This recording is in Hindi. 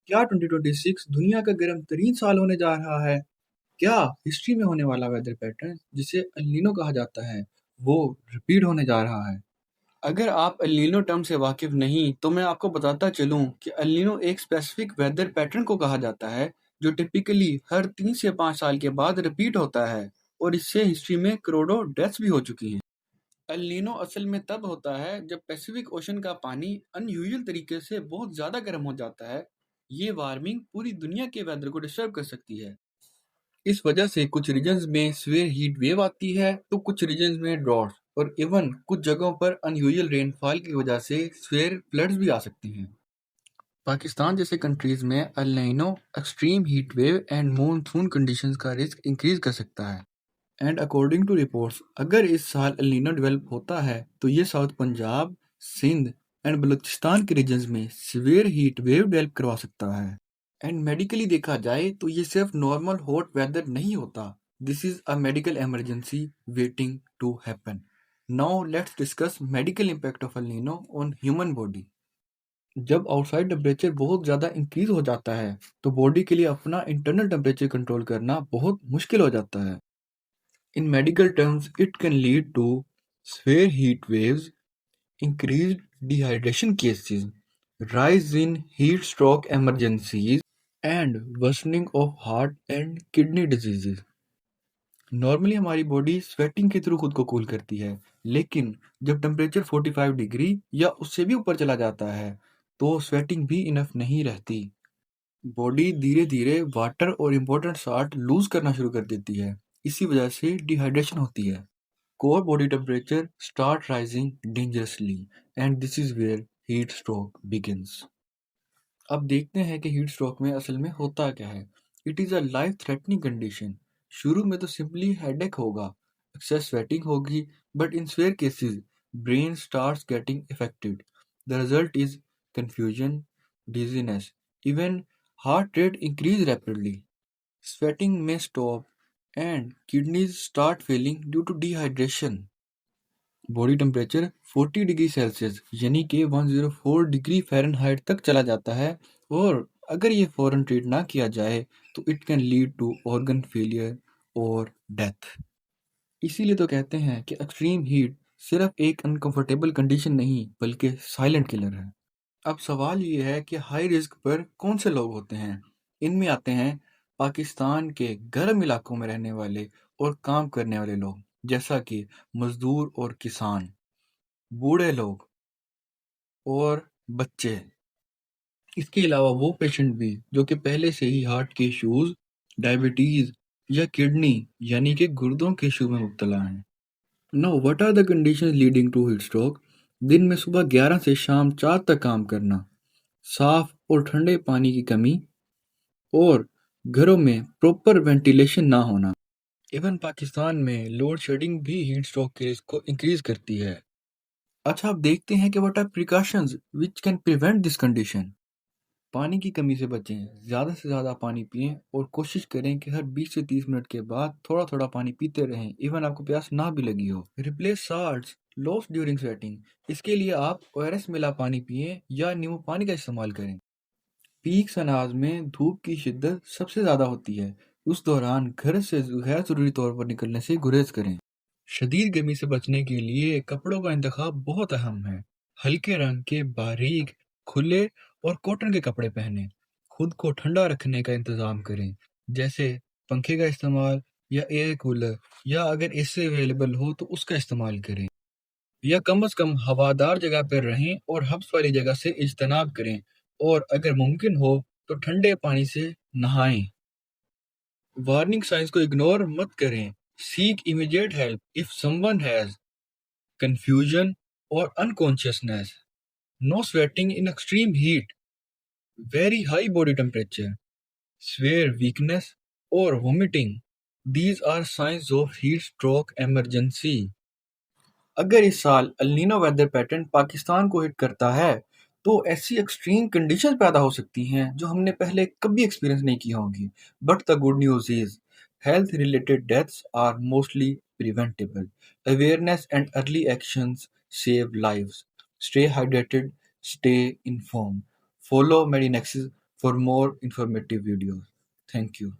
क्या 2026 दुनिया का गर्म तरीन साल होने जा रहा है? क्या हिस्ट्री में होने वाला वेदर पैटर्न जिसे एल नीनो कहा जाता है, वो रिपीट होने जा रहा है? अगर आप एल नीनो टर्म से वाकिफ नहीं, तो मैं आपको बताता चलूं कि एल नीनो एक स्पेसिफिक वेदर पैटर्न को कहा जाता है, जो टिपिकली हर 3 से 5 साल के बाद रिपीट होता है और इससे हिस्ट्री में करोड़ों डेथ्स भी हो चुकी हैं। एल नीनो असल में तब होता है जब पैसिफिक ओशन का पानी अनयूजुअल तरीके से बहुत ज़्यादा गर्म हो जाता है। ये वार्मिंग पूरी दुनिया के वेदर को डिस्टर्ब कर सकती है। इस वजह से कुछ रीजन्स में सीवियर हीट वेव आती है, तो कुछ रीजन्स में ड्रॉट और इवन कुछ जगहों पर अनयूजुअल रेनफॉल की वजह से सीवियर फ्लड्स भी आ सकती हैं। पाकिस्तान जैसे कंट्रीज में El Nino extreme heat wave and monsoon conditions का रिस्क इंक्रीज कर सकता है। एंड अकॉर्डिंग टू रिपोर्ट्स, अगर इस साल एल नीनो डेवलप होता है तो ये साउथ पंजाब, सिंध एंड बलूचिस्तान के रीजन्स में सीवियर हीट वेव डेवलप करवा सकता है। एंड मेडिकली देखा जाए तो ये सिर्फ नॉर्मल हॉट वेदर नहीं होता। This is a medical emergency waiting to happen. Now let's discuss medical impact of El Nino on human body. जब आउटसाइड टेम्परेचर बहुत ज़्यादा इंक्रीज हो जाता है, तो बॉडी के लिए अपना इंटरनल टेम्परेचर कंट्रोल करना बहुत मुश्किल हो जाता है। In medical terms, it can lead to severe heat waves, increased dehydration cases, rise in heat stroke emergencies, and worsening of heart and kidney diseases. Normally हमारी बॉडी स्वेटिंग के थ्रू खुद को कूल करती है, लेकिन जब टेम्परेचर 45 डिग्री या उससे भी ऊपर चला जाता है, तो स्वेटिंग भी इनफ नहीं रहती। बॉडी धीरे धीरे वाटर और इम्पोर्टेंट साल्ट लूज करना शुरू कर देती है। इसी वजह से डिहाइड्रेशन होती है। Core body temperature start rising dangerously, and this is where heat stroke begins. अब देखते हैं कि हीट स्ट्रोक में असल में होता क्या है। It is a life threatening condition. शुरू में तो सिंपली हेडेक होगा, एक्सेस स्वेटिंग होगी, but in swear cases brain starts getting affected. The result is confusion, dizziness, even heart rate increase rapidly. Sweating may stop and kidneys start failing due to dehydration. Body temperature 40 degree Celsius यानी कि 104 डिग्री फ़ारेनहाइट तक चला जाता है, और अगर ये फ़ौरन ट्रीट ना किया जाए तो it can lead to organ failure और डेथ। इसीलिए तो कहते हैं कि एक्सट्रीम हीट सिर्फ एक अनकंफर्टेबल कंडीशन नहीं, बल्कि साइलेंट किलर है। अब सवाल ये है कि हाई रिस्क पर कौन से लोग होते हैं। इनमें आते हैं पाकिस्तान के गर्म इलाकों में रहने वाले और काम करने वाले लोग, जैसा कि मजदूर और किसान, बूढ़े लोग और बच्चे। इसके अलावा वो पेशेंट भी जो कि पहले से ही हार्ट के इश्यूज, डायबिटीज या किडनी यानी कि गुर्दों के इशू में मुब्तला हैं। Now what are the conditions leading to heat stroke? दिन में सुबह 11 से शाम 4 तक काम करना, साफ और ठंडे पानी की कमी, और घरों में प्रॉपर वेंटिलेशन ना होना। इवन पाकिस्तान में लोड शेडिंग भी हीट स्ट्रोक के रिस्क को इंक्रीज करती है। अच्छा, अब देखते हैं कि what are precautions which can prevent this condition. पानी की कमी से बचें, ज़्यादा से ज़्यादा पानी पिएं और कोशिश करें कि हर 20 से 30 मिनट के बाद थोड़ा-थोड़ा पानी पीते रहें, इवन आपको प्यास ना भी लगी हो। Replace salts lost during sweating. इसके लिए आप ओआरएस मिला पानी पिएं या नींबू पानी का इस्तेमाल करें। पीक सनाज में धूप की शिद्दत सबसे ज़्यादा होती है। उस दौरान घर से गैर ज़रूरी तौर पर निकलने से गुरेज करें। शदीद गर्मी से बचने के लिए कपड़ों का इंतखाब बहुत अहम है। हल्के रंग के बारीक, खुले और कॉटन के कपड़े पहनें। खुद को ठंडा रखने का इंतज़ाम करें, जैसे पंखे का इस्तेमाल या एयर कूलर, या अगर एसी अवेलेबल हो तो उसका इस्तेमाल करें। या कम से कम हवादार जगह पर रहें और हब्स वाली जगह से इज्तनाब करें, और अगर मुमकिन हो तो ठंडे पानी से नहाएं। वार्निंग साइंस को इग्नोर मत करें। Seek immediate help if someone has confusion or unconsciousness. No sweating in extreme heat, very high body temperature, severe weakness or vomiting. These are signs of heat stroke emergency. अगर इस साल El Nino weather pattern Pakistan को हिट करता है, तो ऐसी एक्सट्रीम कंडीशंस पैदा हो सकती हैं जो हमने पहले कभी एक्सपीरियंस नहीं की होंगी। But the good news is health related deaths are mostly preventable. Awareness and early actions save lives. Stay hydrated, stay informed, follow Medinex for more informative videos. Thank you.